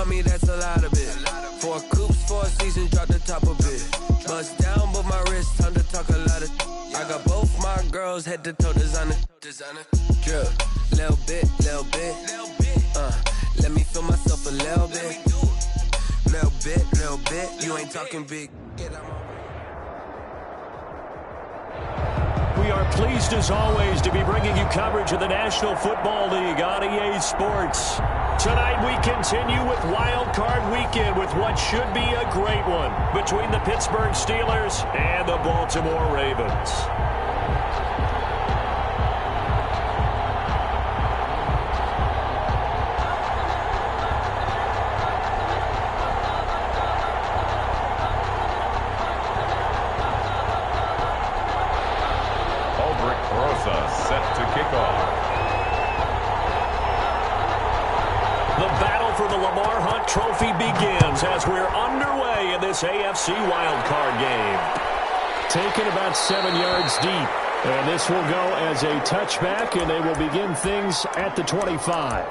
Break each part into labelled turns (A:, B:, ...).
A: on me, that's a lot of it. 4 coops, 4 seasons, drop the top of it. Bust down, but my wrist, time to talk a lot of. I got both my girls head to toe designer. Drip, little bit. Let me feel myself a little bit. Little bit. You ain't talking big.
B: We are pleased as always to be bringing you coverage of the National Football League on EA Sports. Tonight we continue with Wildcard Weekend with what should be a great one between the Pittsburgh Steelers and the Baltimore Ravens.
C: Set to kick off.
B: The battle for the Lamar Hunt Trophy begins as we're underway in this AFC wildcard game.
D: Taken about 7 yards deep. And this will go as a touchback, and they will begin things at the 25.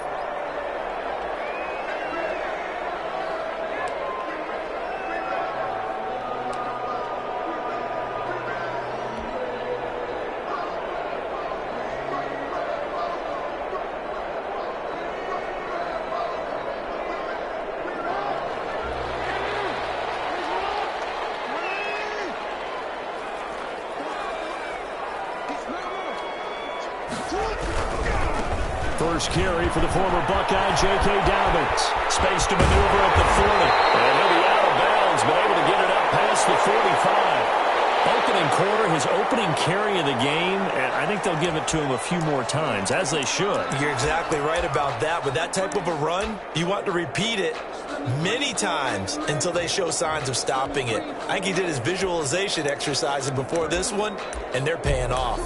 D: First carry for the former Buckeye, J.K. Dobbins. Space to maneuver at the 40.
B: And he'll be out of bounds, but able to get it up past the 45. Opening quarter, his opening carry of the game, and I think they'll give it to him a few more times, as they should.
E: You're exactly right about that. With that type of a run, you want to repeat it many times until they show signs of stopping it. I think he did his visualization exercises before this one, and they're paying off.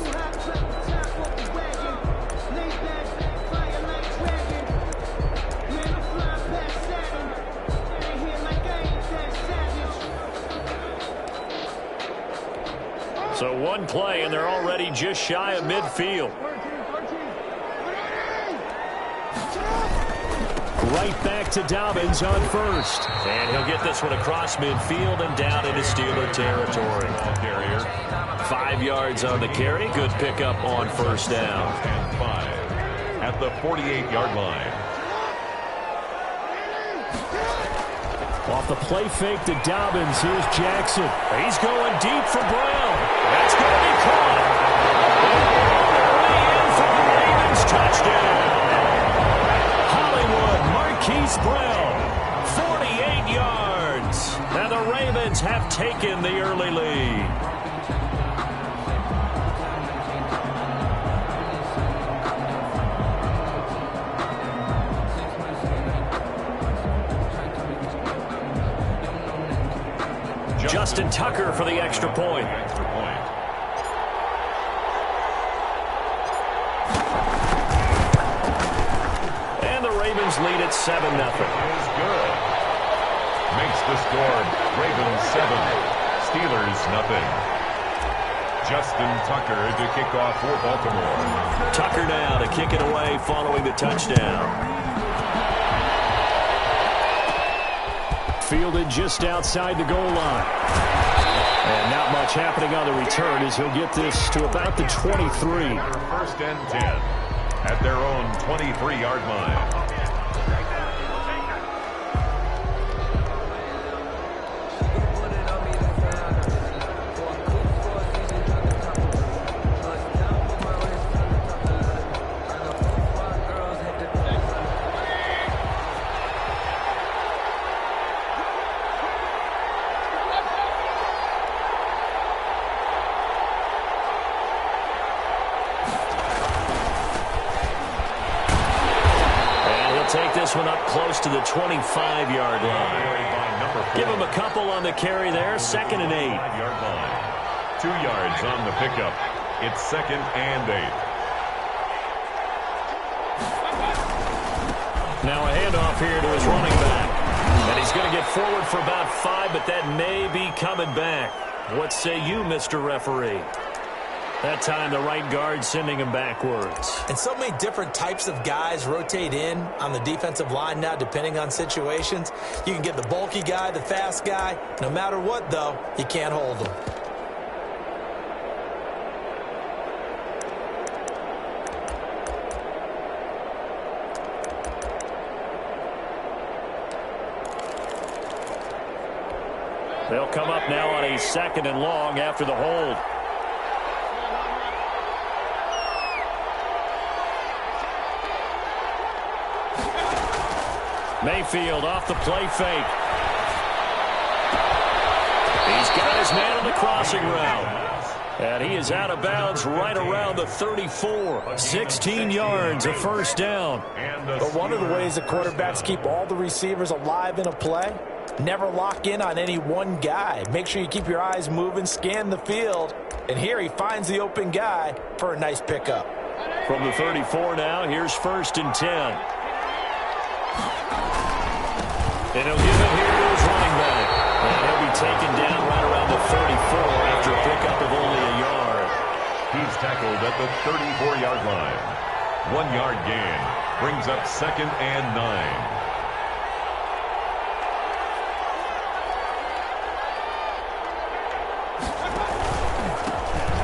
B: So one play, and they're already just shy of midfield.
D: Right back to Dobbins on first.
B: And he'll get this one across midfield and down into Steeler territory. 5 yards on the carry. Good pickup on first down.
C: And 5 at the 48-yard line.
D: Off the play fake to Dobbins. Here's Jackson.
B: He's going deep for Brown. That's going to be caught. In for the Ravens touchdown. Hollywood Marquise Brown, 48 yards. And the Ravens have taken the early lead. Justin Tucker for the extra point. And the Ravens lead at 7-0.
C: Is good. Makes the score Ravens 7, Steelers 0. Justin Tucker to kick off for Baltimore.
B: Tucker now to kick it away following the touchdown.
D: Fielded just outside the goal line. And not much happening on the return as he'll get this to about the 23.
C: First and 10 at their own 23-yard line.
B: Take this one up close to the 25-yard line. Give him a couple on the carry there. 2nd and 8.
C: 5-yard line. 2 yards on the pickup. It's 2nd and 8.
B: Now a handoff here to his running back. And he's going to get forward for about 5, but that may be coming back. What say you, Mr. Referee? That time the right guard sending him backwards.
E: And so many different types of guys rotate in on the defensive line now, depending on situations. You can get the bulky guy, the fast guy. No matter what, though, you can't hold them.
B: They'll come up now on a 2nd and long after the hold. Mayfield off the play fake. He's got his man on the crossing route. And he is out of bounds right around the 34. 16 yards, a first down.
E: But one of the ways the quarterbacks keep all the receivers alive in a play, never lock in on any one guy. Make sure you keep your eyes moving, scan the field. And here he finds the open guy for a nice pickup.
B: From the 34 now, here's 1st and 10. And he'll give it here to his running back. And he'll be taken down right around the 34 after a pickup of only a yard.
C: He's tackled at the 34-yard line. 1-yard gain brings up 2nd and 9.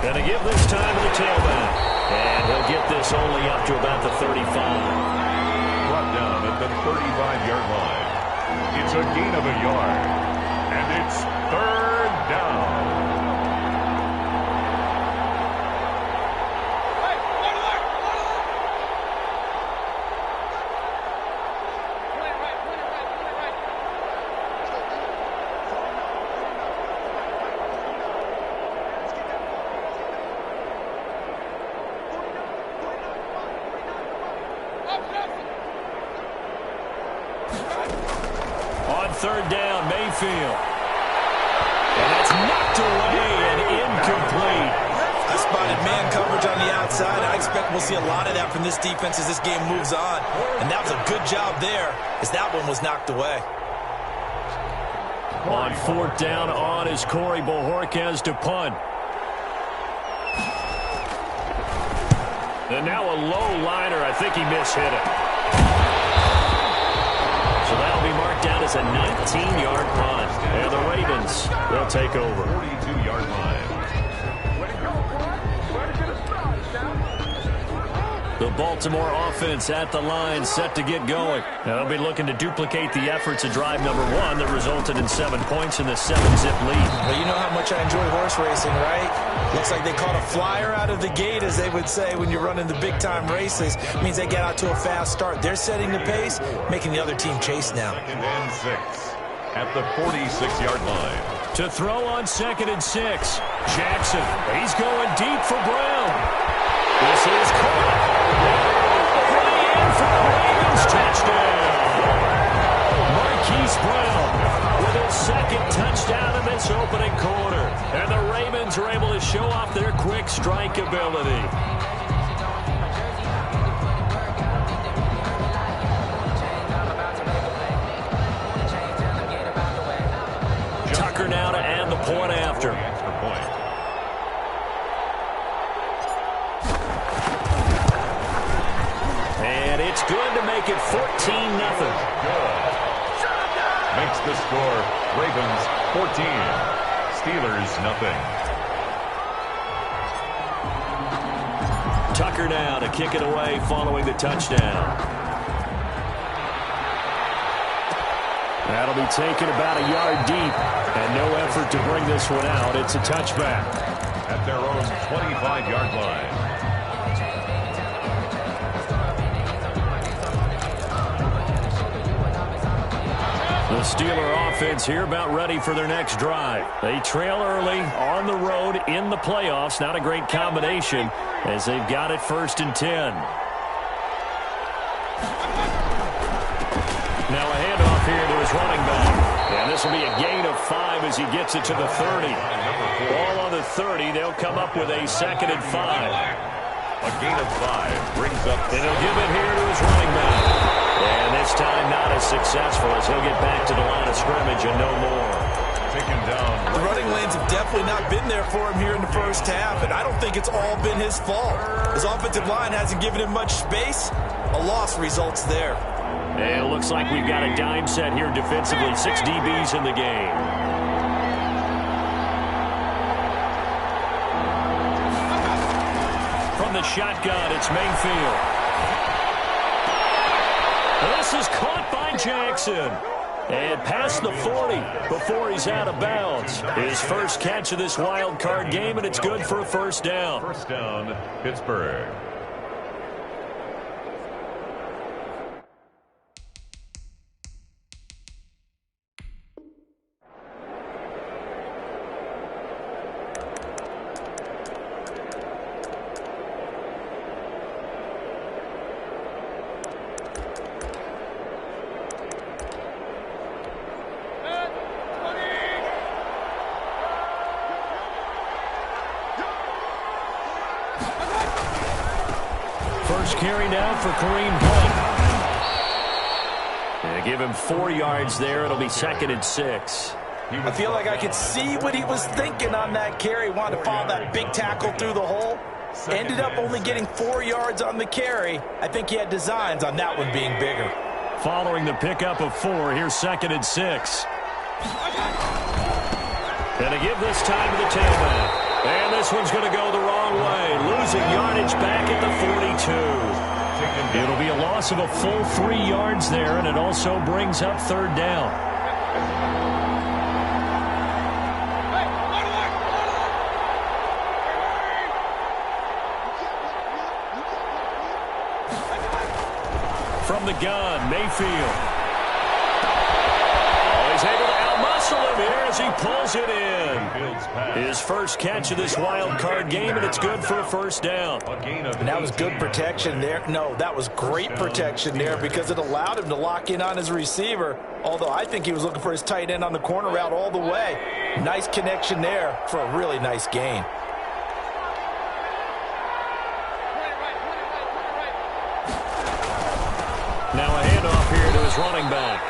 B: Going to give this time to the tailback. And he'll get this only up to about the 35.
C: Brought down at the 35-yard line. It's a gain of a yard. And it's 3rd down.
B: On 3rd down, Mayfield. And that's knocked away and incomplete.
E: I spotted man coverage on the outside. I expect we'll see a lot of that from this defense as this game moves on. And that was a good job there as that one was knocked away.
B: On 4th down on is Corey Bojorquez to punt. And now a low liner. I think he mishit it. So that'll be marked down as a 19-yard punt. And the Ravens, they'll take over.
C: 42-yard line.
B: The Baltimore offense at the line, set to get going. Now they'll be looking to duplicate the efforts of drive number 1 that resulted in 7 points in the 7-zip lead.
E: Well, you know how much I enjoy horse racing, right? Looks like they caught a flyer out of the gate, as they would say when you're running the big-time races. It means they get out to a fast start. They're setting the pace, making the other team chase now.
C: 2nd and 6 at the 46-yard line.
B: To throw on 2nd and 6. Jackson, he's going deep for Brown. This is caught. Way in for the Ravens touchdown. Marquise Brown with his 2nd touchdown in this opening quarter. And the Ravens are able to show off their quick strike ability. Tucker now to add the point after. And it's good to make it 14-0.
C: Makes the score Ravens 14, Steelers nothing.
B: Tucker now to kick it away following the touchdown. That'll be taken about a yard deep, and no effort to bring this one out. It's a touchback.
C: At their own 25-yard line.
B: The Steeler offense here about ready for their next drive. They trail early on the road in the playoffs. Not a great combination as they've got it 1st and 10. Now a handoff here to his running back. And this will be a gain of 5 as he gets it to the 30. Ball on the 30. They'll come up with a 2nd and 5.
C: A gain of 5 brings up.
B: And he'll give it here to his running back. And this time not as successful as he'll get back to the line of scrimmage and no more.
C: Taken down.
E: The running lanes have definitely definitely not been there for him here in the first half, and I don't think it's all been his fault. His offensive line hasn't given him much space. A loss results there.
B: And it looks like we've got a dime set here defensively. 6 DBs in the game. From the shotgun, it's Mayfield. This is caught by Jackson. And past the 40 before he's out of bounds. His first catch of this wild card game, and it's good for a first down.
C: First down, Pittsburgh.
B: First carry now for Kareem Hunt. And give him 4 yards there. It'll be 2nd and 6.
E: I feel like I could see what he was thinking on that carry. Wanted to follow that big tackle through the hole. Ended up only getting 4 yards on the carry. I think he had designs on that one being bigger.
B: Following the pickup of 4, here's 2nd and 6. And to give this time to the tailback. And this one's going to go the wrong way. Losing yardage back at the 42. It'll be a loss of a full 3 yards there, and it also brings up 3rd down. From the gun, Mayfield. Oh, he's able to outmuscle him here as he pulls it in. His first catch of this wild card game, and it's good for a first down.
E: And that was good protection there. No, that was great protection there because it allowed him to lock in on his receiver, although I think he was looking for his tight end on the corner route all the way. Nice connection there for a really nice gain.
B: Now a handoff here to his running back.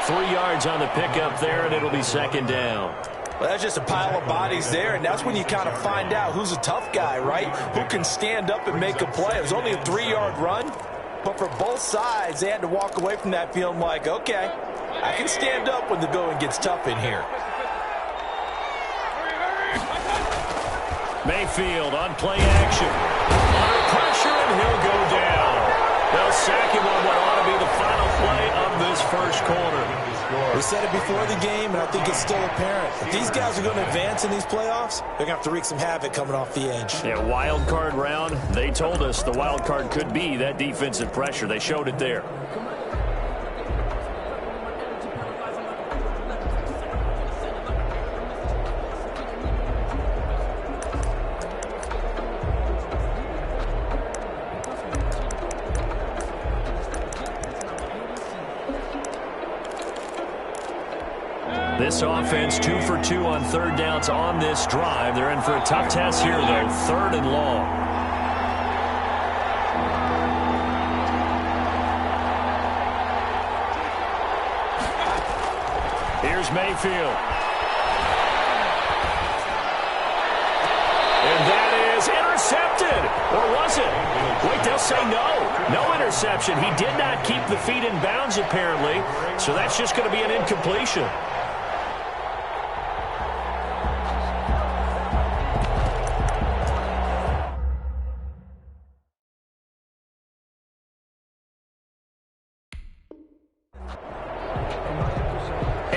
B: 3 yards on the pickup there, and it'll be 2nd down.
E: Well, that's just a pile of bodies there, and that's when you kind of find out who's a tough guy, right? Who can stand up and make a play. It was only a 3-yard run, but for both sides, they had to walk away from that feeling like, okay, I can stand up when the going gets tough in here.
B: Mayfield on play action. Under pressure, and he'll go down. They'll sack him on what ought to be the final play of this first quarter.
E: We said it before the game, and I think it's still apparent. If these guys are going to advance in these playoffs, they're going to have to wreak some havoc coming off the edge.
B: Yeah, wild card round, they told us the wild card could be that defensive pressure. They showed it there. This offense 2 for 2 on 3rd downs on this drive. They're in for a tough test here, though. 3rd and long. Here's Mayfield. And that is intercepted. Or was it? Wait, they'll say no. No interception. He did not keep the feet in bounds, apparently. So that's just going to be an incompletion.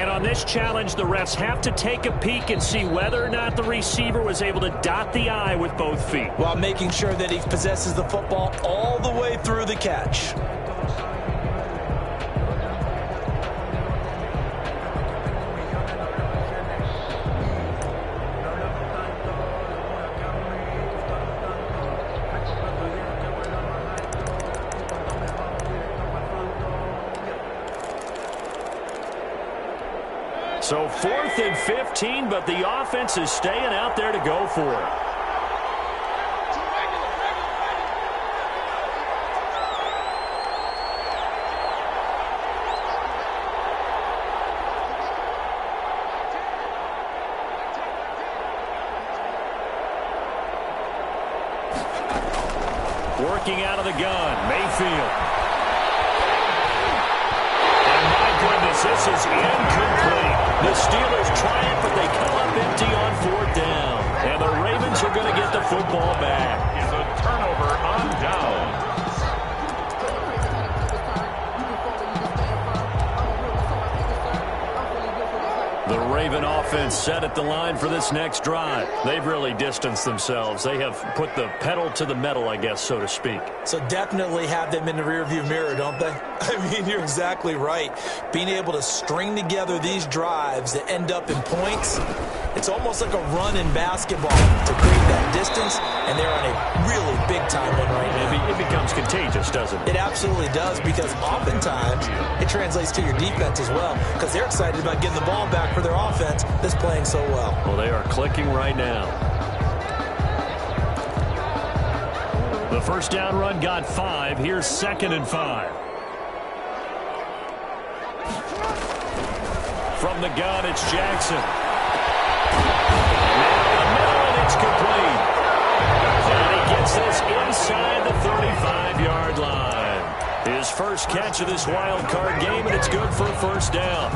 B: On this challenge, the refs have to take a peek and see whether or not the receiver was able to dot the I with both feet.
E: While making sure that he possesses the football all the way through the catch.
B: So 4th and 15, but the offense is staying out there to go for it. Working out of the gun, Mayfield. And my goodness, this is incomplete. The Steelers try it, but they come up empty on 4th down. And the Ravens are going to get the football back.
C: It's a turnover on down.
B: The Raven offense set at the line for this next drive. They've really distanced themselves. They have put the pedal to the metal, I guess, so to speak.
E: So definitely have them in the rearview mirror, don't they? I mean, you're exactly right. Being able to string together these drives that end up in points, it's almost like a run in basketball to create that distance, and they're on a really big-time one right now.
B: It becomes contagious, doesn't it?
E: It absolutely does, because oftentimes it translates to your defense as well, because they're excited about getting the ball back for their offense that's playing so well.
B: Well, they are clicking right now. The first down run got 5. Here's 2nd and 5. From the gun, it's Jackson. Now in the middle, and it's complete. And he gets this inside the 35-yard line. His first catch of this wild card game, and it's good for a first down.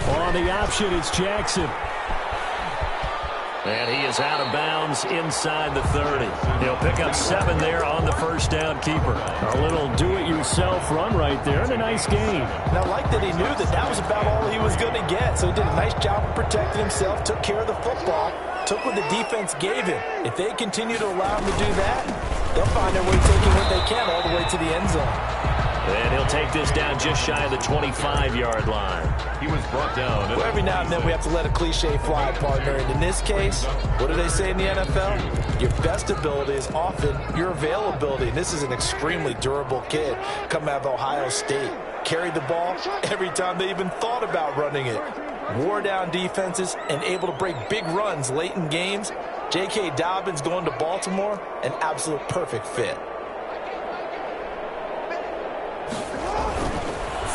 B: On the option, it's Jackson. And he is out of bounds inside the 30. He'll pick up 7 there on the first down keeper. A little do-it-yourself run right there, and a nice gain.
E: And I like that he knew that that was about all he was going to get. So he did a nice job of protecting himself, took care of the football, took what the defense gave him. If they continue to allow him to do that, they'll find their way taking what they can all the way to the end zone.
B: And he'll take this down just shy of the 25-yard line.
C: He was brought down.
E: Well, every now and then we have to let a cliche fly, partner. And in this case, what do they say in the NFL? Your best ability is often your availability. And this is an extremely durable kid coming out of Ohio State. Carried the ball every time they even thought about running it. Wore down defenses and able to break big runs late in games. J.K. Dobbins going to Baltimore, an absolute perfect fit.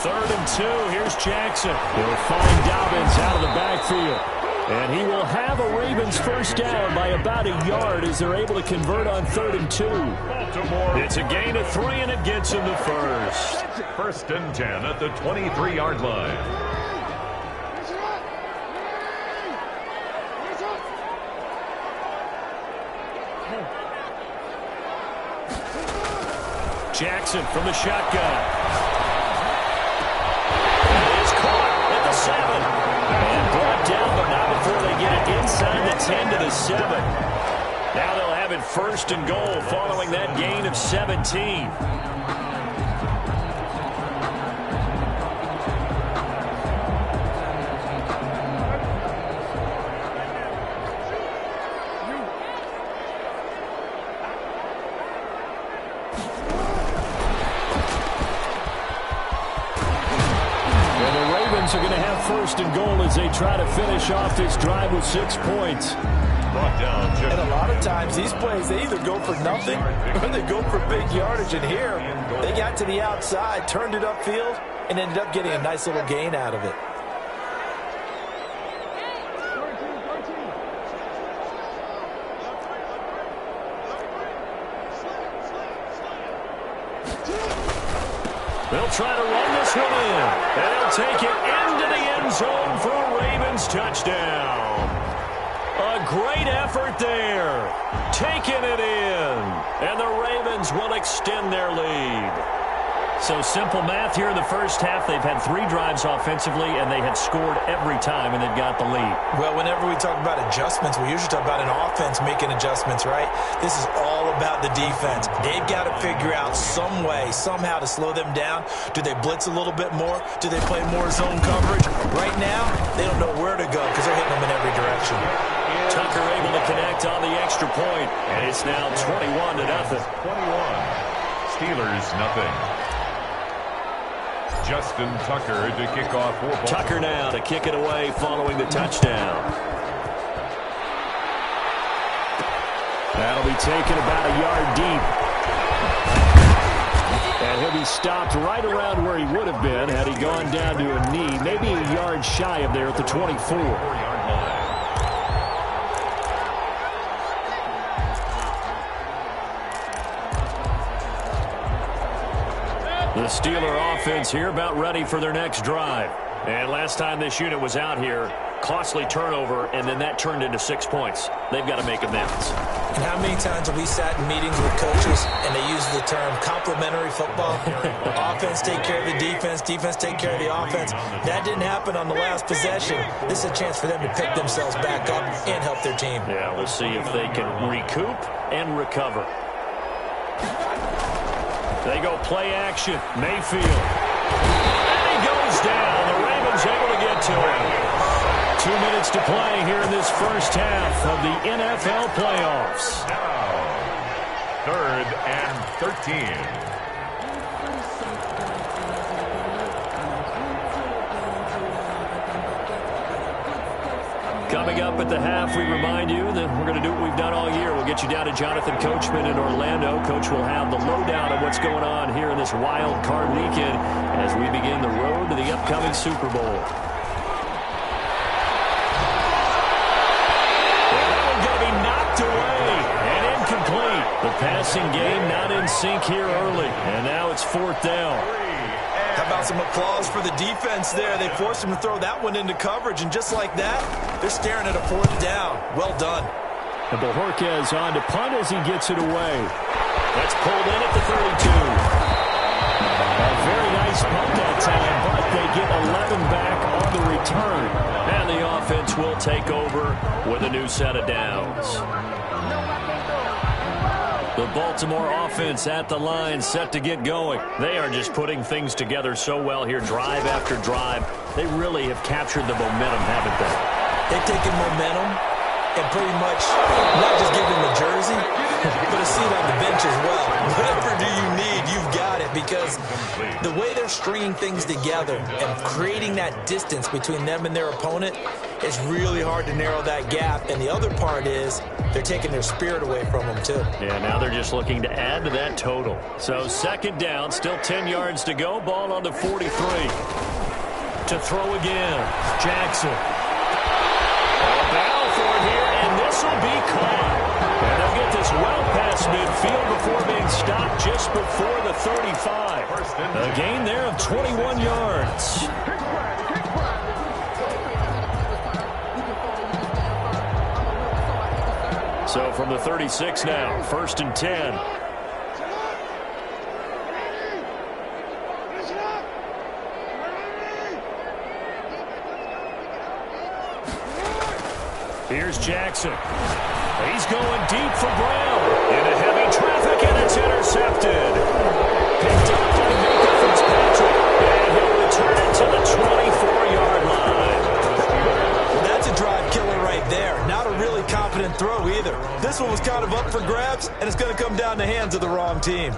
B: 3rd and 2. Here's Jackson. He'll find Dobbins out of the backfield. And he will have a Ravens first down by about a yard as they're able to convert on 3rd and 2. It's a gain of 3, and it gets him the first.
C: 1st and 10 at the 23-yard line.
B: Jackson from the shotgun. At the 7. And brought down, but not before they get it inside the 10 to the 7. Now they'll have it 1st and goal following that gain of 17. Are going to have 1st and goal as they try to finish off this drive with 6 points.
C: Brought down.
E: And a lot of times these plays, they either go for nothing or they go for big yardage. And here, they got to the outside, turned it upfield, and ended up getting a nice little gain out of it.
B: They'll try to run this one in. And they'll take it into the end zone for a Ravens touchdown. A great effort there. Taking it in. And the Ravens will extend their lead. So simple math here in the first half. They've had 3 drives offensively, and they had scored every time, and they've got the lead.
E: Well, whenever we talk about adjustments, we usually talk about an offense making adjustments, right? This is all about the defense. They've got to figure out some way, somehow to slow them down. Do they blitz a little bit more? Do they play more zone coverage? Right now, they don't know where to go because they're hitting them in every direction.
B: Tucker able to connect on the extra point, and it's now 21-0.
C: 21. Steelers, nothing. Justin Tucker to kick off for Baltimore.
B: Tucker now to kick it away following the touchdown. That'll be taken about a yard deep.
D: And he'll be stopped right around where he would have been had he gone down to a knee, maybe a yard shy of there at the 24. The Steeler offense here about ready for their next drive. And last time this unit was out here, costly turnover, and then that turned into 6 points. They've got to make amends.
E: And how many times have we sat in meetings with coaches and they use the term complementary football? Offense take care of the defense, defense take care of the offense. That didn't happen on the last possession. This is a chance for them to pick themselves back up and help their team.
B: Yeah, we'll see if they can recoup and recover. They go play action. Mayfield. And he goes down. The Ravens able to get to him. 2 minutes to play here in this first half of the NFL playoffs.
C: Now, 3rd and 13.
B: Coming up at the half, we remind you that we're going to do what we've done all year. We'll get you down to Jonathan Coachman in Orlando. Coach will have the lowdown of what's going on here in this wild card weekend as we begin the road to the upcoming Super Bowl. The passing game not in sync here early, and now it's 4th down.
E: How about some applause for the defense there? They forced him to throw that one into coverage, and just like that, they're staring at a 4th down. Well done.
D: And Bojorquez on to punt as he gets it away.
B: That's pulled in at the 32.
D: A very nice punt that time, but they get 11 back on the return.
B: And the offense will take over with a new set of downs. The Baltimore offense at the line, set to get going. They are just putting things together so well here, drive after drive. They really have captured the momentum, haven't they?
E: They've taken momentum and pretty much not just given them a jersey, but a seat on the bench as well. Whatever do you need, you've got it, because the way they're stringing things together and creating that distance between them and their opponent, it's really hard to narrow that gap. And the other part is they're taking their spirit away from them, too.
B: Yeah, now they're just looking to add to that total. So 2nd down, still 10 yards to go. Ball on the 43. To throw again, Jackson. Battle for it here, and this will be caught. And they'll get this well past midfield before being stopped just before the 35. A gain there of 21 yards. So from the 36 now, 1st and 10. Here's Jackson. He's going deep for Brown. Into heavy traffic, and it's intercepted. Picked up by Micah Fitzpatrick. And he'll return it to the 24-yard line.
E: Well, that's a drive killer right there. Not a really confident throw either. This one was kind of up for grabs, and it's going to come down the hands of the wrong team.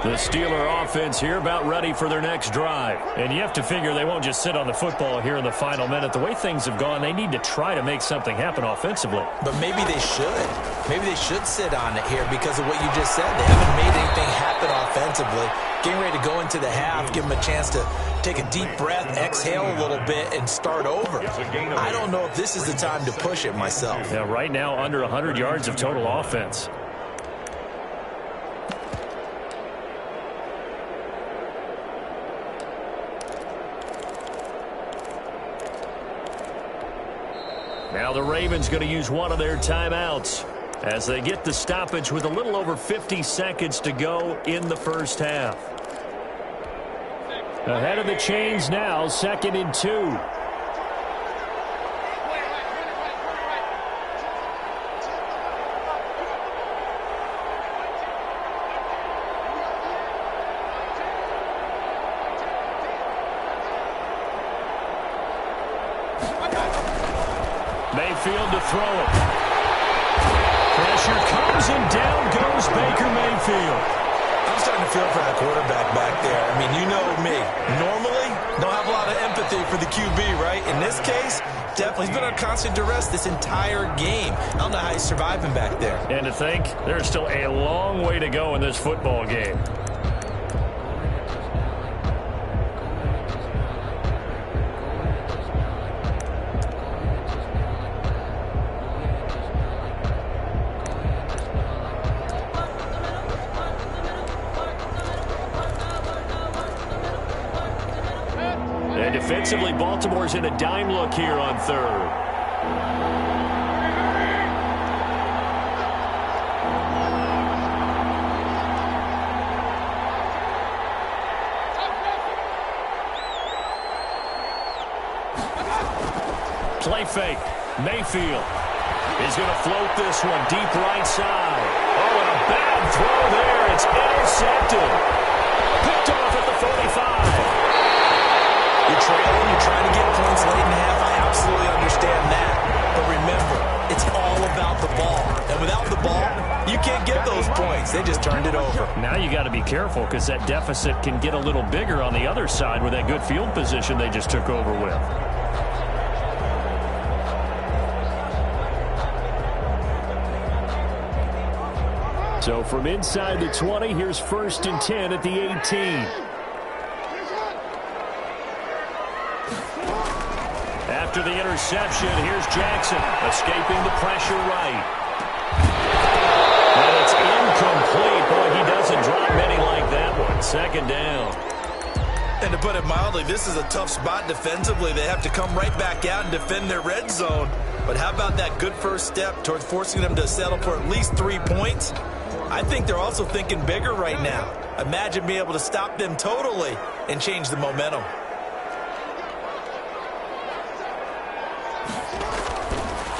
B: The Steeler offense here about ready for their next drive. And you have to figure they won't just sit on the football here in the final minute. The way things have gone, they need to try to make something happen offensively.
E: But maybe they should. Maybe they should sit on it here because of what you just said. They haven't made anything happen offensively. Getting ready to go into the half, give them a chance to take a deep breath, exhale a little bit, and start over. I don't know if this is the time to push it myself.
B: Yeah, right now under 100 yards of total offense. Now the Ravens going to use one of their timeouts as they get the stoppage with a little over 50 seconds to go in the first half. Ahead of the chains now, 2nd and 2. Mayfield to throw it. Pressure comes and down goes Baker Mayfield.
E: I'm starting to feel for that quarterback back there. I mean, you know me. Normally, don't have a lot of empathy for the QB, right? In this case, Definitely. He's been on constant duress this entire game. I don't know how he's surviving back there.
B: And to think, there's still a long way to go in this football game. And defensively, Baltimore's in a dime look here on third. Play fake. Mayfield is going to float this one deep right side. Oh, and a bad throw there. It's intercepted. Picked off at the 45.
E: You're trailing, you're trying to get points late in the half. I absolutely understand that. But remember, it's all about the ball. And without the ball, you can't get those points. They just turned it over.
B: Now you got to be careful because that deficit can get a little bigger on the other side with that good field position they just took over with. So from inside the 20, here's 1st and 10 at the 18. After the interception, here's Jackson escaping the pressure right. And it's incomplete. Boy, he doesn't drop many like that one. 2nd down.
E: And to put it mildly, this is a tough spot defensively. They have to come right back out and defend their red zone. But how about that good first step towards forcing them to settle for at least 3 points? I think they're also thinking bigger right now. Imagine being able to stop them totally and change the momentum.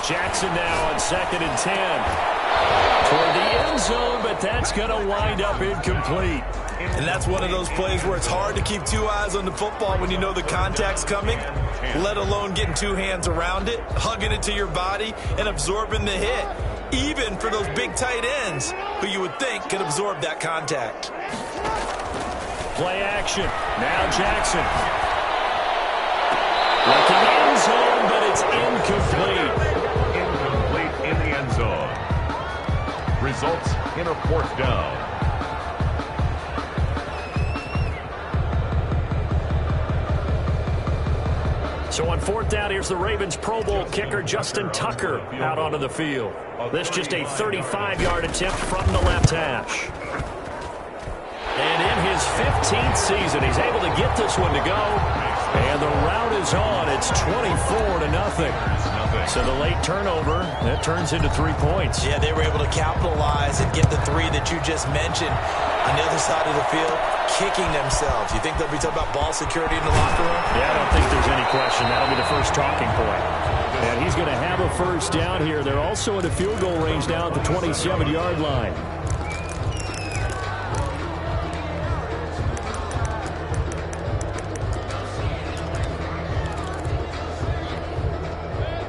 B: Jackson now on 2nd and 10. Toward the end zone, but that's going to wind up incomplete.
E: And that's one of those plays where it's hard to keep 2 eyes on the football when you know the contact's coming, let alone getting 2 hands around it, hugging it to your body, and absorbing the hit, even for those big tight ends who you would think could absorb that contact.
B: Play action. Now Jackson. Looking end zone, but it's incomplete.
C: Incomplete in the end zone. Results in a 4th down.
B: So on 4th down, here's the Ravens Pro Bowl kicker Justin Tucker out onto the field. This just a 35-yard attempt from the left hash. And in his 15th season, he's able to get this one to go. And the route is on. It's 24-0. So the late turnover, that turns into 3 points.
E: Yeah, they were able to capitalize and get the 3 that you just mentioned. On the other side of the field, kicking themselves. You think they'll be talking about ball security in the locker room?
B: Yeah, I don't think there's any question. That'll be the first talking point. And he's going to have a 1st down here. They're also in the field goal range now at the 27-yard line.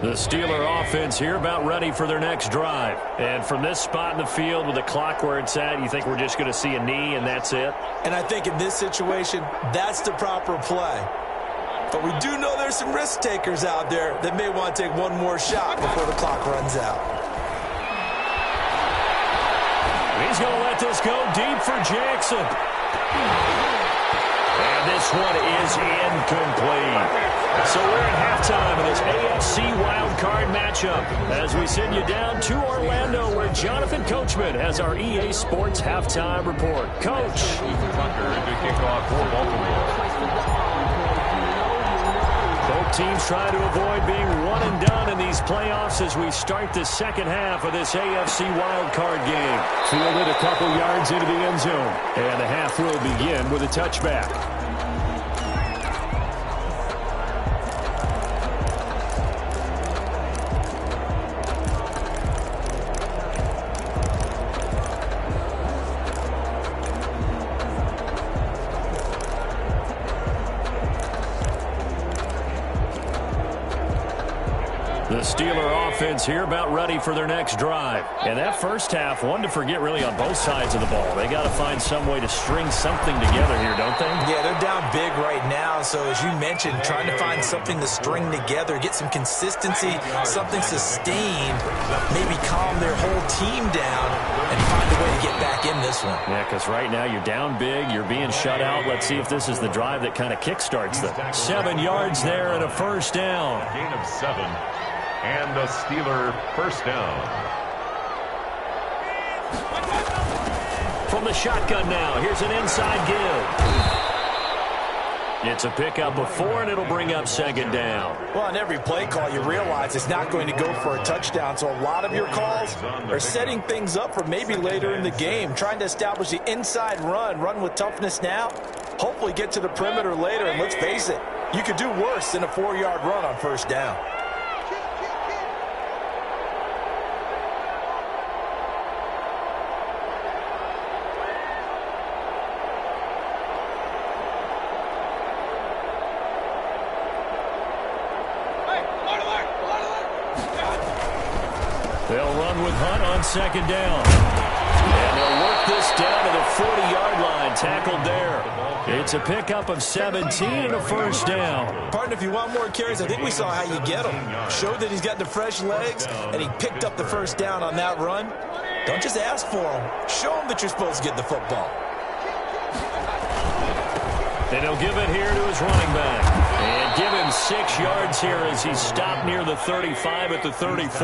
B: The Steeler offense here about ready for their next drive. And from this spot in the field with the clock where it's at, you think we're just going to see a knee and that's it?
E: And I think in this situation, that's the proper play. But we do know there's some risk takers out there that may want to take one more shot before the clock runs out.
B: He's going to let this go deep for Jackson. And this one is incomplete. So we're at halftime of this AFC Wildcard matchup as we send you down to Orlando where Jonathan Coachman has our EA Sports halftime report. Coach.
C: Tucker to kick off for Baltimore.
B: Both teams try to avoid being one and done in these playoffs as we start the 2nd half of this AFC Wildcard game. Fielded a couple yards into the end zone. And the half will begin with a touchback. The Steeler offense here about ready for their next drive. And that first half, one to forget really on both sides of the ball. They got to find some way to string something together here, don't they?
E: Yeah, they're down big right now. So as you mentioned, trying to find something to string together, get some consistency, something sustained, maybe calm their whole team down and find a way to get back in this one.
B: Yeah, because right now you're down big, you're being shut out. Let's see if this is the drive that kind of kickstarts them. 7 yards there and a first down.
C: Gain of 7. And a Steeler first down.
B: From the shotgun now, here's an inside give. It's a pickup of 4, and it'll bring up second down.
E: Well, on every play call, you realize it's not going to go for a touchdown. So a lot of your calls are setting things up for maybe later in the game, trying to establish the inside run with toughness now, hopefully get to the perimeter later. And let's face it, you could do worse than a 4-yard run on first down.
B: They'll run with Hunt on second down. And they'll work this down to the 40-yard line, tackled there. It's a pickup of 17 and a first down.
E: Partner, if you want more carries, I think we saw how you get him. Showed that he's got the fresh legs, and he picked up the first down on that run. Don't just ask for him. Show him that you're supposed to get the football.
B: And he'll give it here to his running back. And give him 6 yards here as he stopped near the 35 at the 34.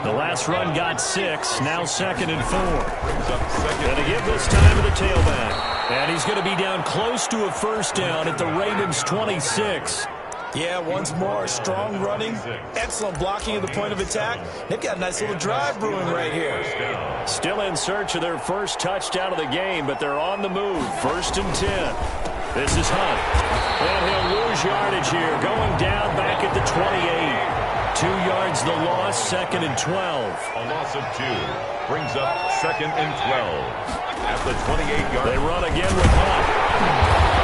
B: The last run got 6, now second and 4. Going to give this time to the tailback. And he's going to be down close to a first down at the Ravens' 26.
E: Yeah, once more, strong running, excellent blocking at the point of attack. They've got a nice little drive brewing right here.
B: Still in search of their first touchdown of the game, but they're on the move. First and 10. This is Hunt. And he'll lose yardage here, going down back at the 28. 2 yards the loss, second and 12.
C: A loss of 2 brings up second and 12. At the 28-yard.
B: They run again with Hunt.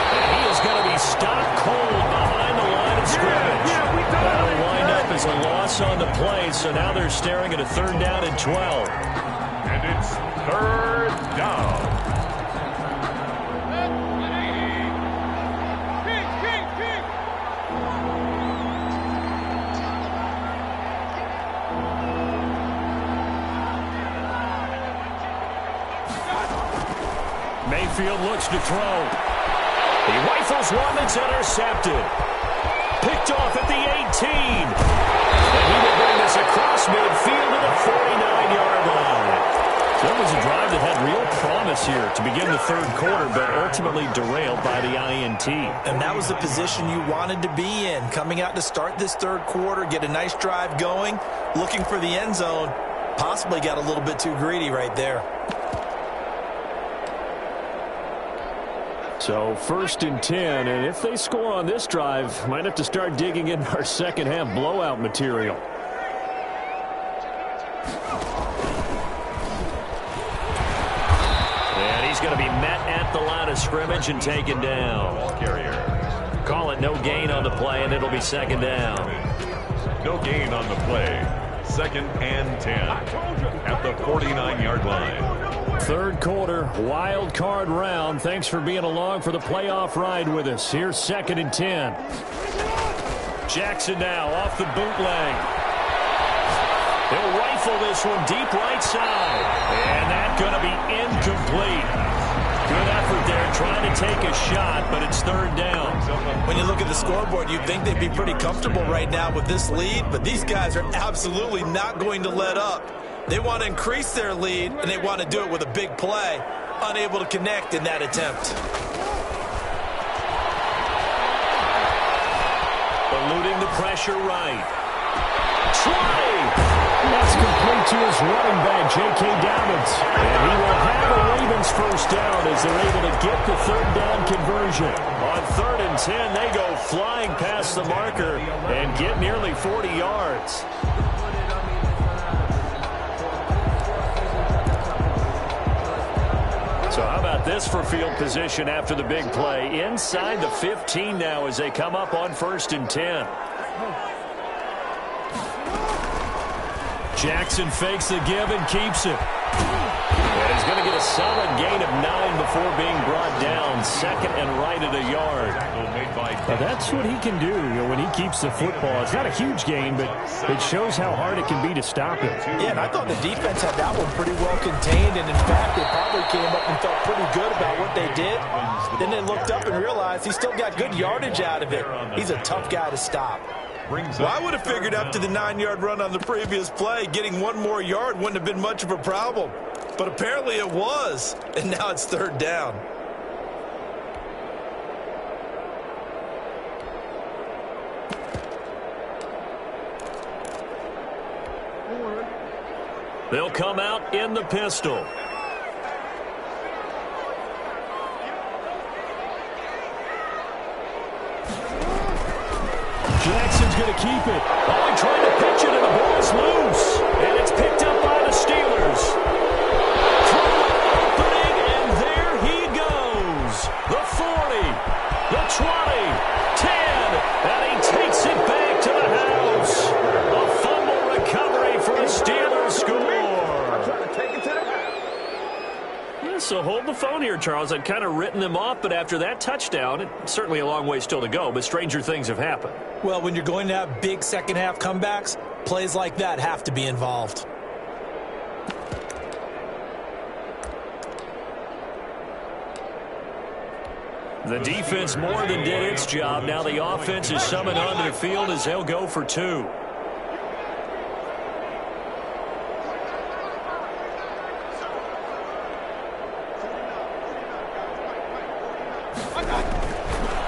B: And he is going to be stopped cold behind the line of scrimmage. That'll wind up as a loss on the play, so now they're staring at a third down and 12.
C: And it's third down.
B: Mayfield looks to throw. He rifles one that's intercepted. Picked off at the 18. And he will bring this across midfield to the 49-yard line. So that was a drive that had real promise here to begin the third quarter, but ultimately derailed by the INT.
E: And that was the position you wanted to be in, coming out to start this third quarter, get a nice drive going, looking for the end zone. Possibly got a little bit too greedy right there.
B: So first and 10, and if they score on this drive, might have to start digging in our second half blowout material. And he's going to be met at the line of scrimmage and taken down. Call it no gain on the play, and it'll be second down.
C: No gain on the play. Second and 10 at the 49-yard line.
B: Third quarter, wild card round. Thanks for being along for the playoff ride with us. Here's second and 10. Jackson now off the bootleg. He'll rifle this one deep right side. And that's going to be incomplete. Good effort there trying to take a shot, but it's third down.
E: When you look at the scoreboard, you'd think they'd be pretty comfortable right now with this lead, but these guys are absolutely not going to let up. They want to increase their lead, and they want to do it with a big play. Unable to connect in that attempt.
B: Eluding the pressure right. Try! That's complete to his running back, J.K. Dobbins. And he will have a Ravens first down as they're able to get the third down conversion. On third and 10, they go flying past the marker and get nearly 40 yards. So how about this for field position after the big play? Inside the 15 now as they come up on first and 10. Jackson fakes the give and keeps it. And he's going to get a solid gain of 9 before being brought down. Second and right at a yard.
D: Now that's what he can do, when he keeps the football. It's not a huge gain, but it shows how hard it can be to stop it.
E: Yeah, and I thought the defense had that one pretty well contained, and in fact, they probably came up and felt pretty good about what they did. Then they looked up and realized he still got good yardage out of it. He's a tough guy to stop.
F: Well, I would have figured after the 9-yard run on the previous play, getting one more yard wouldn't have been much of a problem. But apparently it was, and now it's third down.
B: They'll come out in the pistol. Jackson's going to keep it. Oh, he tried to pitch it, and the ball's loose. And it's picked up by the Steelers. Opening, and there he goes. The 40, the 20, 10, and he takes it back to the house. A fumble recovery for a Steelers score. So hold the phone here, Charles. I'd kind of written them off, but after that touchdown, it's certainly a long way still to go, but stranger things have happened.
E: Well, when you're going to have big second-half comebacks, plays like that have to be involved.
B: The defense more than did its job. Now the offense is summoned onto the field as they'll go for 2.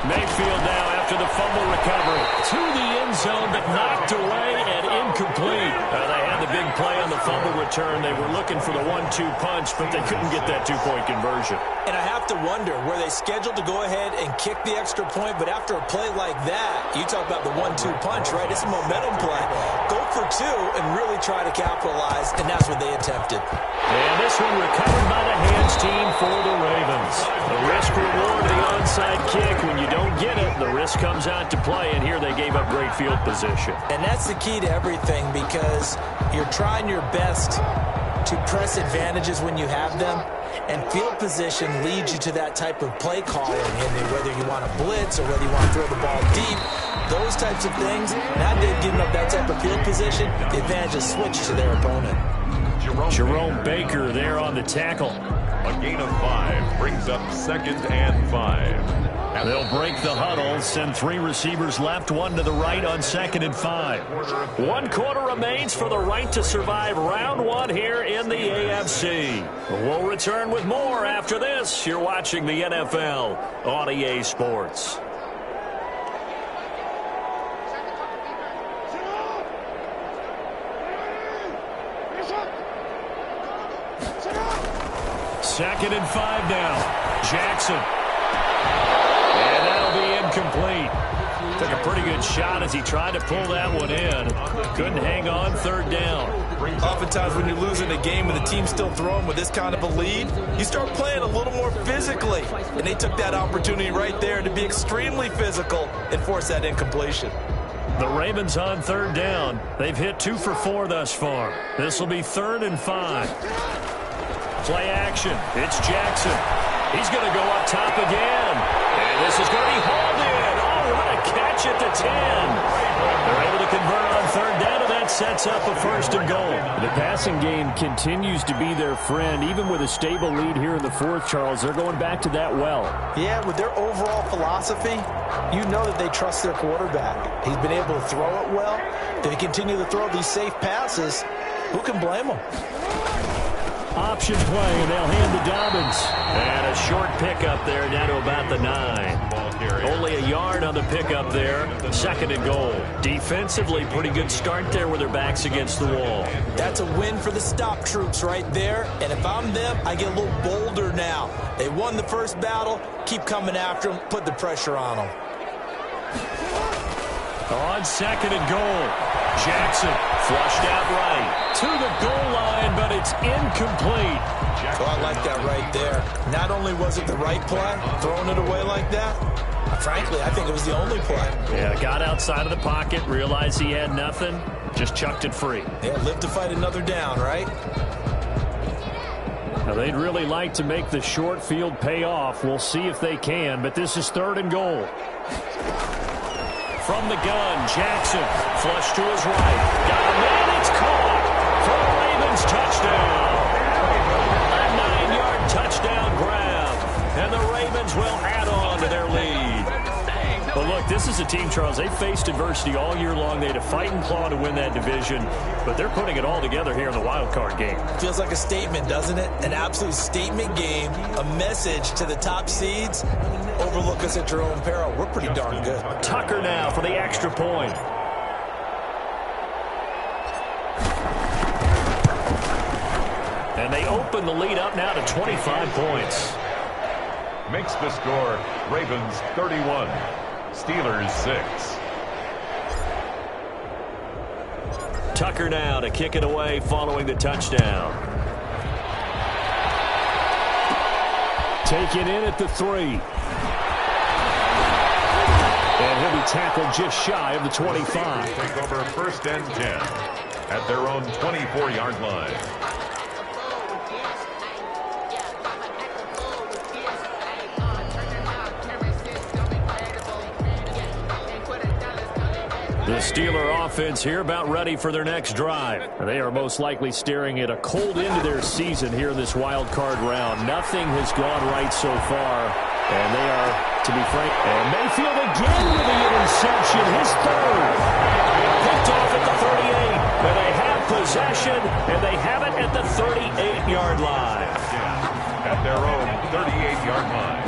B: Mayfield now after the fumble recovery. To the end zone, but knocked away and incomplete. They had the big play on the fumble return. They were looking for the 1-2 punch, but they couldn't get that 2-point conversion.
E: And I have to wonder, were they scheduled to go ahead and kick the extra point, but after a play like that, you talk about the 1-2 punch, right? It's a momentum play. Go for 2 and really try to capitalize, and that's what they attempted.
B: And this one recovered by the hands team for the Ravens. The risk reward of the onside kick. When you don't get it, the risk comes out to play, and here they gave up great field position.
E: And that's the key to everything, because you're trying your best to press advantages when you have them, and field position leads you to that type of play calling, and whether you want to blitz or whether you want to throw the ball deep, those types of things. Now they've given up that type of field position, the advantage is switched to their opponent.
B: Jerome Baker there on the tackle.
C: A gain of 5 brings up 2nd and 5.
B: And they'll break the huddle, send 3 receivers left, 1 to the right on 2nd and 5. 1 quarter remains for the right to survive round 1 here in the AFC. We'll return with more after this. You're watching the NFL on EA Sports. Second and 5 now. Jackson. And that'll be incomplete. Took a pretty good shot as he tried to pull that one in. Couldn't hang on, 3rd down.
F: Oftentimes when you're losing a game and the team's still throwing with this kind of a lead, you start playing a little more physically. And they took that opportunity right there to be extremely physical and force that incompletion.
B: The Ravens on 3rd down. They've hit 2 for 4 thus far. This will be 3rd and 5. Play action. It's Jackson. He's going to go up top again. And this is going to be hauled in. Oh, what a catch at the 10. They're able to convert on 3rd down, and that sets up a 1st and goal.
D: The passing game continues to be their friend. Even with a stable lead here in the 4th, Charles, they're going back to that well.
E: Yeah, with their overall philosophy, you know that they trust their quarterback. He's been able to throw it well. If they continue to throw these safe passes, who can blame them?
B: Option play, and they'll hand to Dobbins. And a short pickup there down to about the 9. Only a yard on the pickup there. 2nd and goal. Defensively, pretty good start there with their backs against the wall.
E: That's a win for the stop troops right there. And if I'm them, I get a little bolder now. They won the first battle. Keep coming after them. Put the pressure on them.
B: On 2nd and goal. Jackson flushed out right to the goal line, but it's incomplete.
E: Oh, I like that right there. Not only was it the right play, throwing it away like that, frankly, I think it was the only play.
B: Yeah, got outside of the pocket, realized he had nothing,
D: Just chucked it free.
E: Yeah, live to fight another down, right?
D: Now, they'd really like to make the short field pay off. We'll see if they can, but this is 3rd and goal. From the gun, Jackson, flush to his right. Got a man, it's caught for a Ravens touchdown. A 9-yard touchdown grab, and the Ravens will add on to their lead. But look, this is a team, Charles, they faced adversity all year long. They had to fight and claw to win that division, but they're putting it all together here in the wild card game.
E: Feels like a statement, doesn't it? An absolute statement game, a message to the top seeds. Overlook us at your own peril. We're pretty darn good.
D: Tucker now for the extra point. And they open the lead up now to 25 points.
C: Makes the score Ravens 31, Steelers 6.
D: Tucker now to kick it away following the touchdown. Taken in at the 3. And he'll be tackled just shy of the 25.
C: Take over 1st and 10 at their own 24-yard line.
D: The Steeler offense here about ready for their next drive. They are most likely staring at a cold end to their season here in this wild card round. Nothing has gone right so far, and they are, to be frank, and Mayfield again with the interception, his 3rd. Picked off at the 38, but they have possession, and they have it at the 38-yard line.
C: At their own 38-yard line.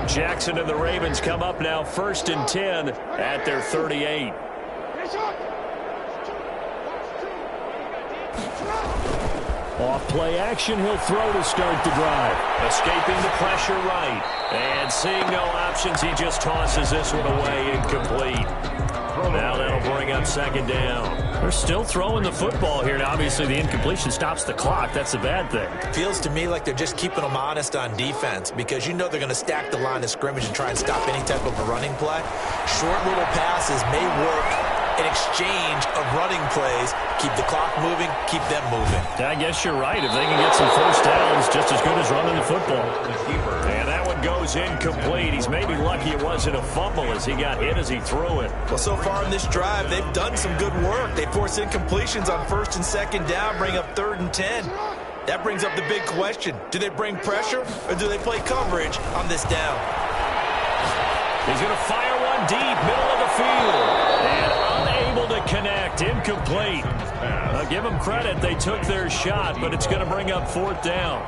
D: Jackson and the Ravens come up now 1st and 10 at their 38. Off play action, he'll throw to start the drive. Escaping the pressure right. And seeing no options, he just tosses this one away, incomplete. Now that'll bring up 2nd down. They're still throwing the football here. Now, obviously, the incompletion stops the clock. That's a bad thing.
E: Feels to me like they're just keeping them honest on defense because you know they're going to stack the line of scrimmage and try and stop any type of a running play. Short little passes may work in exchange of running plays. Keep the clock moving, keep them moving.
D: I guess you're right. If they can get some 1st downs, just as good as running the football. And that one goes incomplete. He's maybe lucky it wasn't a fumble as he got hit as he threw it.
E: Well, so far in this drive, they've done some good work. They force incompletions on 1st and 2nd down, bring up 3rd and 10. That brings up the big question. Do they bring pressure or do they play coverage on this down?
D: He's going to fire one deep, middle of the field. And unable to connect, incomplete. Give them credit, they took their shot, but it's going to bring up 4th down.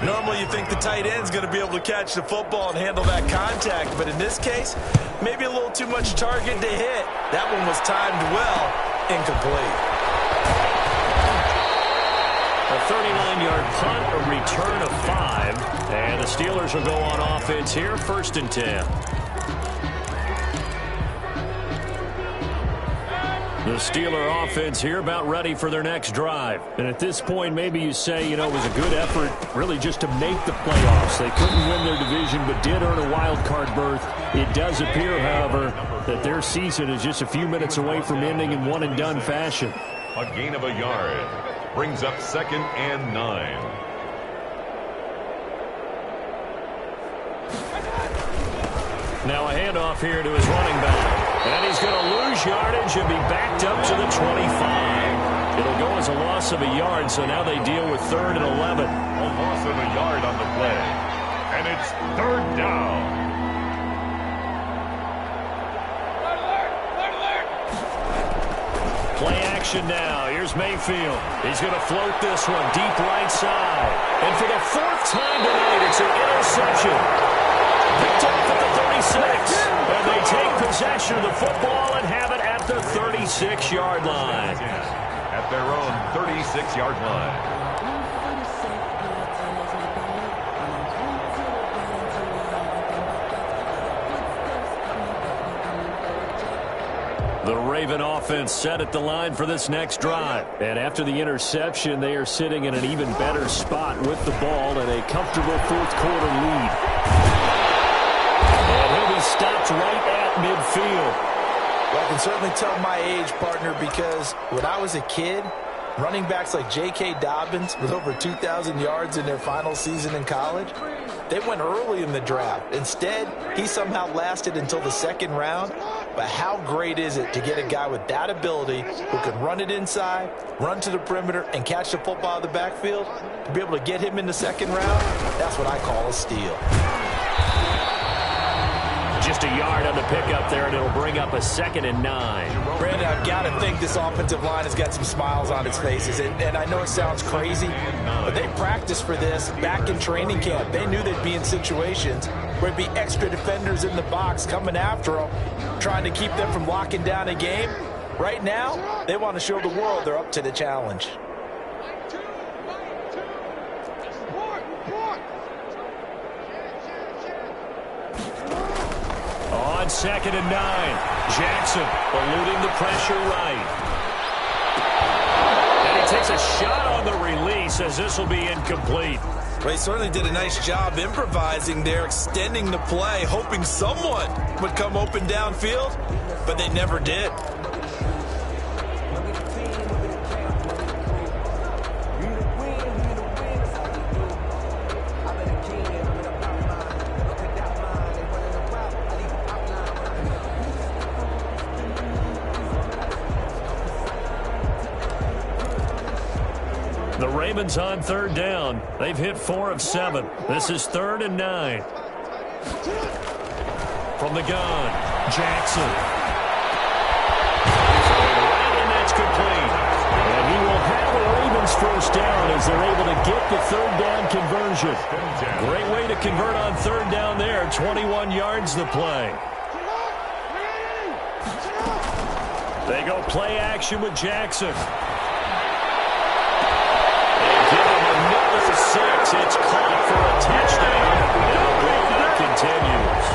E: Normally you think the tight end's going to be able to catch the football and handle that contact, but in this case, maybe a little too much target to hit. That one was timed well, incomplete.
D: A 39-yard punt, a return of 5, and the Steelers will go on offense here, 1st and 10. The Steeler offense here about ready for their next drive. And at this point, maybe you say, it was a good effort really just to make the playoffs. They couldn't win their division but did earn a wild card berth. It does appear, however, that their season is just a few minutes away from ending in one-and-done fashion.
C: A gain of a yard brings up 2nd and 9.
D: Now a handoff here to his running back. And he's going to lose yardage and be backed up to the 25. It'll go as a loss of a yard, so now they deal with 3rd and 11.
C: A loss of a yard on the play. And it's 3rd down.
D: Play action now. Here's Mayfield. He's going to float this one deep right side. And for the 4th time tonight, it's an interception. Picked off at the 36. And they take possession of the football and have it at the 36-yard line.
C: At their own 36-yard line.
D: The Raven offense set at the line for this next drive. And after the interception, they are sitting in an even better spot with the ball and a comfortable fourth-quarter lead. And he'll be stopped right at midfield.
E: Well, I can certainly tell my age, partner, because when I was a kid, running backs like J.K. Dobbins with over 2,000 yards in their final season in college, they went early in the draft. Instead, he somehow lasted until the second round. But how great is it to get a guy with that ability who can run it inside, run to the perimeter, and catch the football out of the backfield? To be able to get him in the second round, that's what I call a steal.
D: Just a yard on the pickup there, and it'll bring up a 2nd and 9.
E: Brandon, I've got to think this offensive line has got some smiles on its faces. And I know it sounds crazy, but they practiced for this back in training camp. They knew they'd be in situations where there'd be extra defenders in the box coming after them, trying to keep them from locking down a game. Right now, they want to show the world they're up to the challenge.
D: On 2nd and 9, Jackson eluding the pressure right. And he takes a shot on the release as this will be incomplete.
E: Well, he certainly did a nice job improvising there, extending the play, hoping someone would come open downfield, but they never did.
D: The Ravens on 3rd down. They've hit 4 of 7. This is 3rd and 9. From the gun, Jackson. Right, and that's complete. And he will have the Ravens first down as they're able to get the 3rd down conversion. Great way to convert on 3rd down there. 21 yards the play. They go play action with Jackson. Another 6. It's caught for a touchdown. And continues.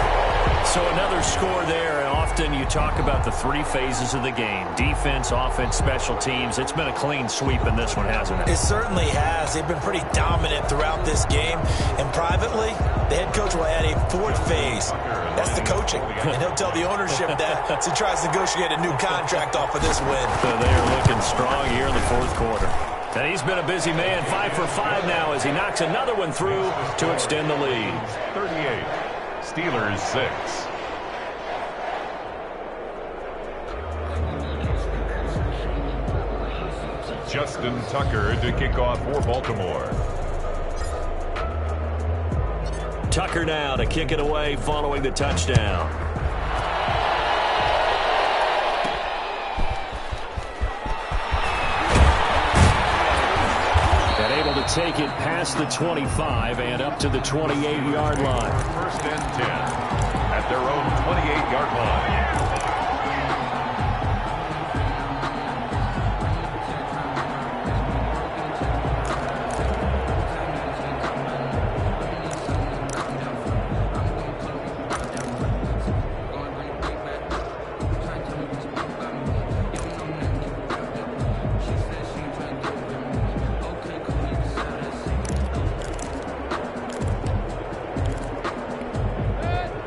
D: So another score there. And often you talk about the 3 phases of the game. Defense, offense, special teams. It's been a clean sweep in this one, hasn't it?
E: It certainly has. They've been pretty dominant throughout this game. And privately, the head coach will add a 4th phase. That's the coaching. And he'll tell the ownership that as he tries to negotiate a new contract off of this win.
D: So they are looking strong here in the 4th quarter. And he's been a busy man, 5 for 5 now as he knocks another one through to extend the lead.
C: 38, Steelers 6. Justin Tucker to kick off for Baltimore.
D: Tucker now to kick it away following the touchdown. Take it past the 25 and up to the 28-yard line.
C: 1st and 10 at their own 28-yard line.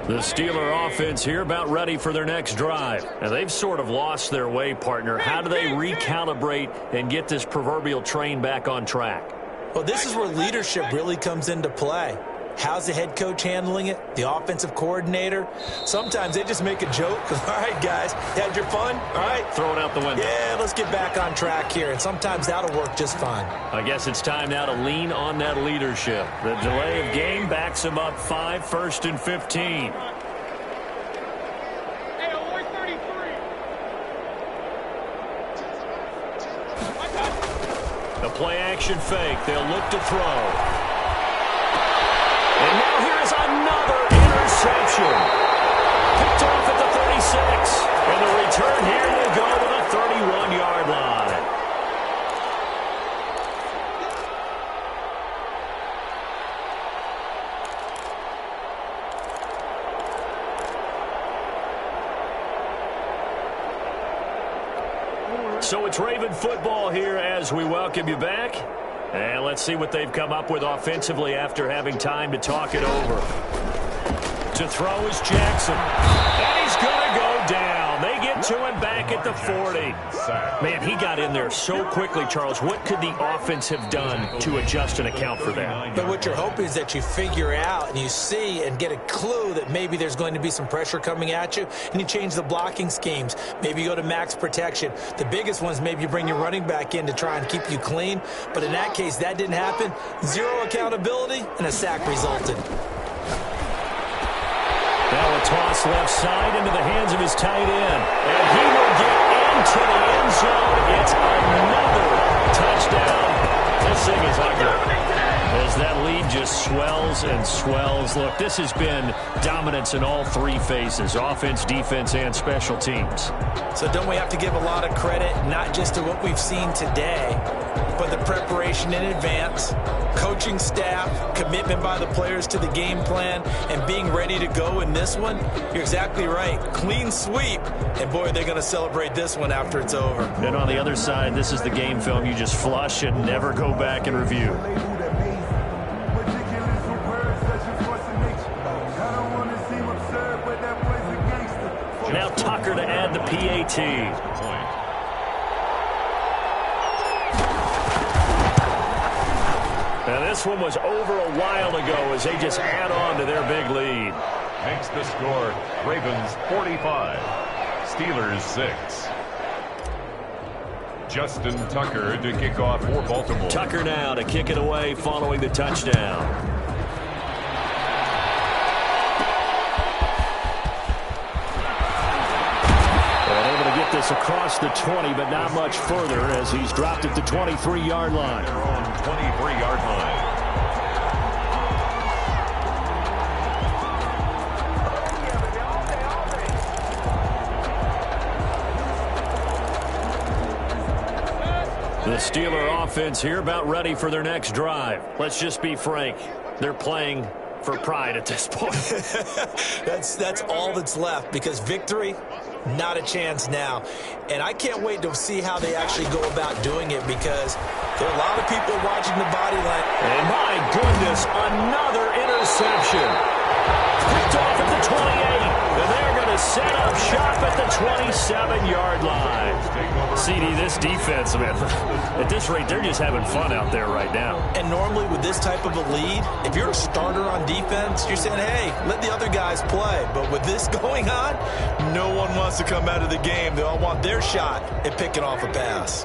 D: The Steeler offense here about ready for their next drive. And they've sort of lost their way, partner. How do they recalibrate and get this proverbial train back on track?
E: Well, this is where leadership really comes into play. How's the head coach handling it? The offensive coordinator? Sometimes they just make a joke. All right, guys, you had your fun? All right.
D: Throw it out the window.
E: Yeah, let's get back on track here. And sometimes that'll work just fine.
D: I guess it's time now to lean on that leadership. The delay of game backs them up 5, 1st and 15. The play action fake. They'll look to throw. And now here is another interception. Picked off at the 36. And the return here will go to the 31-yard line.
B: So it's Raven football here as we welcome you back. And let's see what they've come up with offensively after having time to talk it over. To throw is Jackson. And he's going to go down. They get to him back at the 40. Man, he got in there so quickly, Charles. What could the offense have done to adjust and account for that?
E: But what you're hoping is that you figure out and you see and get a clue that maybe there's going to be some pressure coming at you, and you change the blocking schemes. Maybe you go to max protection. The biggest ones, maybe you bring your running back in to try and keep you clean. But in that case, that didn't happen. Zero accountability, and a sack resulted.
B: Now a toss left side into the hands of his tight end. And he will get into the end zone. It's another touchdown. This thing is ugly. As that lead just swells and swells. Look, this has been dominance in all three phases, offense, defense, and special teams.
E: So don't we have to give a lot of credit, not just to what we've seen today, but the preparation in advance, coaching staff, commitment by the players to the game plan, and being ready to go in this one? You're exactly right. Clean sweep. And, boy, they're going to celebrate this one after it's over.
B: And on the other side, this is the game film you just flush and never go back and review. Now Tucker to add the PAT. Now this one was over a while ago as they just add on to their big lead.
C: Makes the score Ravens 45, Steelers 6. Justin Tucker to kick off for Baltimore.
B: Tucker now to kick it away following the touchdown. This across the 20, but not much further as he's dropped it to 23-yard line.
C: Their own 23-yard line.
B: The Steeler offense here about ready for their next drive. Let's just be frank. They're playing for pride at this point.
E: That's all that's left, because victory, not a chance now. And I can't wait to see how they actually go about doing it, because there are a lot of people watching the body line.
B: And my goodness, another interception. Picked off at the 28. And they're going to set up shop at the 27-yard line. CD, this defense, man, at this rate, they're just having fun out there right now.
E: And normally with this type of a lead, if you're a starter on defense, you're saying, hey, let the other guys play. But with this going on, no one wants to come out of the game. They all want their shot at picking off a pass.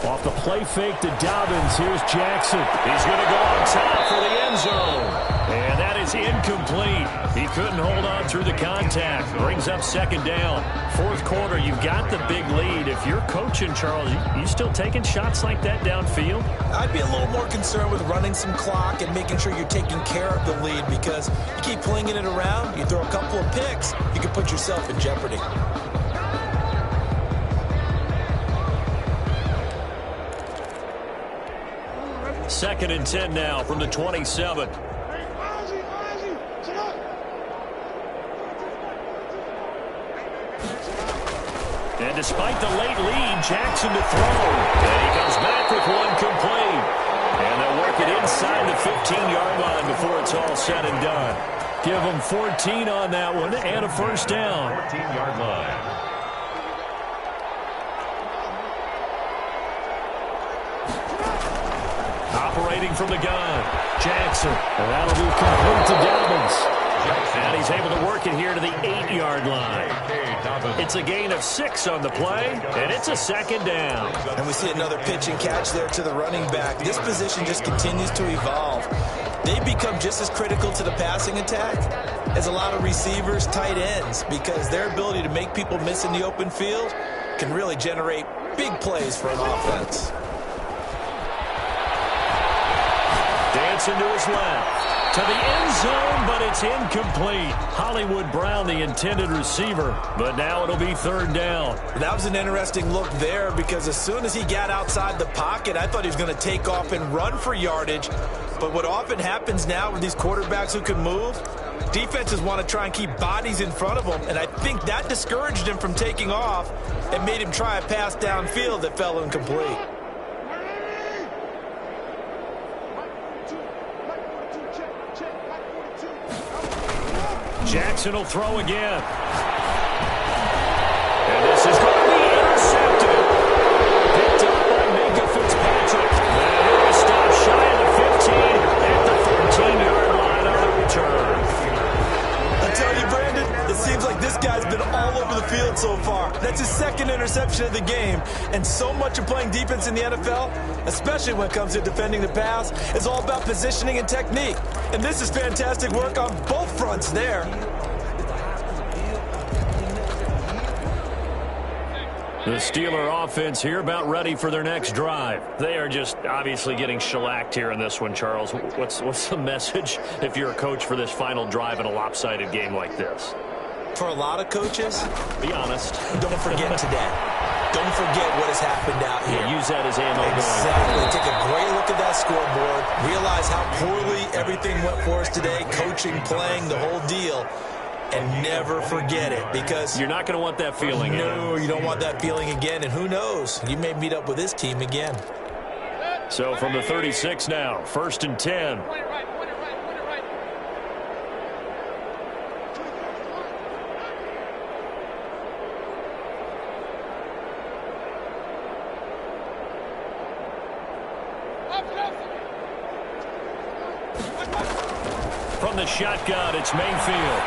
B: Off the play fake to Dobbins, here's Jackson. He's going to go on top for the end zone. And that is incomplete. He couldn't hold on through the contact. Brings up second down. Fourth quarter, you've got the big lead. If you're coaching, Charles, you still taking shots like that downfield?
E: I'd be a little more concerned with running some clock and making sure you're taking care of the lead, because you keep flinging it around, you throw a couple of picks, you can put yourself in jeopardy.
B: Second and 10 now from the 27. And despite the late lead, Jackson to throw. And he comes back with one complete. And they'll work it inside the 15-yard line before it's all said and done. Give them 14 on that one and a first down.
C: 14-yard line.
B: Operating from the gun, Jackson. And that'll be complete to Dobbins. And he's able to work it here to the 8-yard line. It's a gain of 6 on the play, and it's a second down.
E: And we see another pitch and catch there to the running back. This position just continues to evolve. They become just as critical to the passing attack as a lot of receivers, tight ends, because their ability to make people miss in the open field can really generate big plays for an offense.
B: Dancing to his left. To the end zone, but it's incomplete. Hollywood Brown, the intended receiver, but now it'll be third down.
E: That was an interesting look there, because as soon as he got outside the pocket, I thought he was going to take off and run for yardage. But what often happens now with these quarterbacks who can move, Defenses want to try and keep bodies in front of them, and I think that discouraged him from taking off and made him try a pass downfield that fell incomplete.
B: Jackson will throw again. And this is going to be intercepted. Picked up by Minka Fitzpatrick. And it will stop shy of the 15 at the 14-yard line on the return.
E: I tell you, Brandon, it seems like this guy's been all over the field so far. That's his second interception of the game. And so much of playing defense in the NFL, especially when it comes to defending the pass, is all about positioning and technique. And this is fantastic work on both fronts there.
B: The Steeler offense here about ready for their next drive. They are just obviously getting shellacked here in this one, Charles. What's the message if you're a coach for this final drive in a lopsided game like this?
E: For a lot of coaches,
B: be honest.
E: Don't forget today. Don't forget what has happened out here.
B: Yeah, use that as ammo.
E: Exactly. Take a great look at that scoreboard. Realize how poorly everything went for us today. Coaching, playing, the whole deal. And never forget it, because
B: you're not going to want that feeling.
E: No, you don't want that feeling again. And who knows? You may meet up with this team again.
B: So from the 36 now, 1st and 10. From the shotgun, it's Mayfield.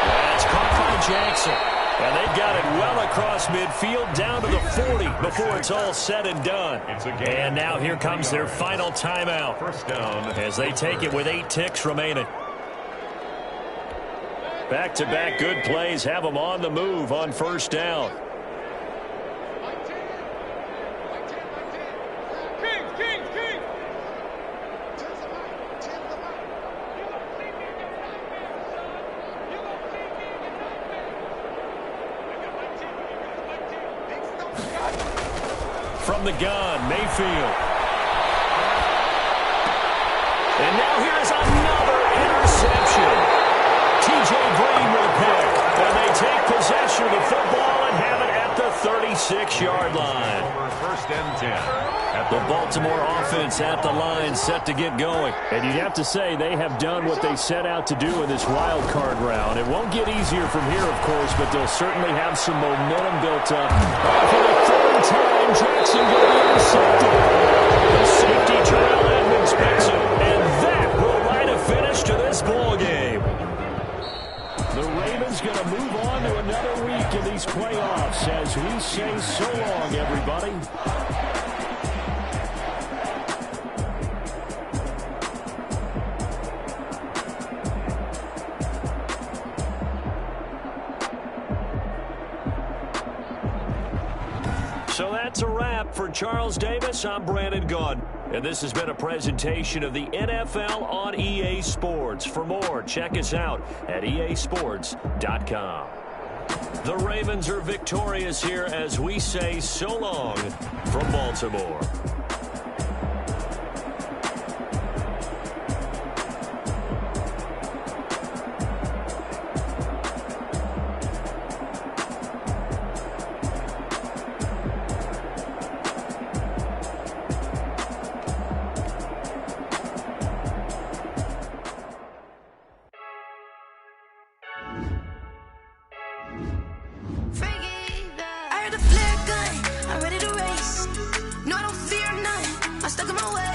B: That's caught by Jackson. And they've got it well across midfield down to the 40 before it's all said and done. And now here comes their final timeout as they take it with 8 ticks remaining. Back-to-back good plays have them on the move on 1st down. From the gun, Mayfield. And now here's another interception. T.J. Green with a pick. And they take possession of the football and have it at the 36-yard line.
C: 1st and 10.
B: The Baltimore offense at the line, set to get going. And you'd have to say they have done what they set out to do in this wild card round. It won't get easier from here, of course, but they'll certainly have some momentum built up. For the 3rd time, Jackson going to be intercepted. The safety Terrell Edmonds picks him, and that will write a finish to this ball game. The Ravens going to move on to another week in these playoffs as we say so long, everybody. So that's a wrap for Charles Davis. I'm Brandon Gunn. And this has been a presentation of the NFL on EA Sports. For more, check us out at easports.com. The Ravens are victorious here as we say so long from Baltimore.
G: I'm stuck in my way.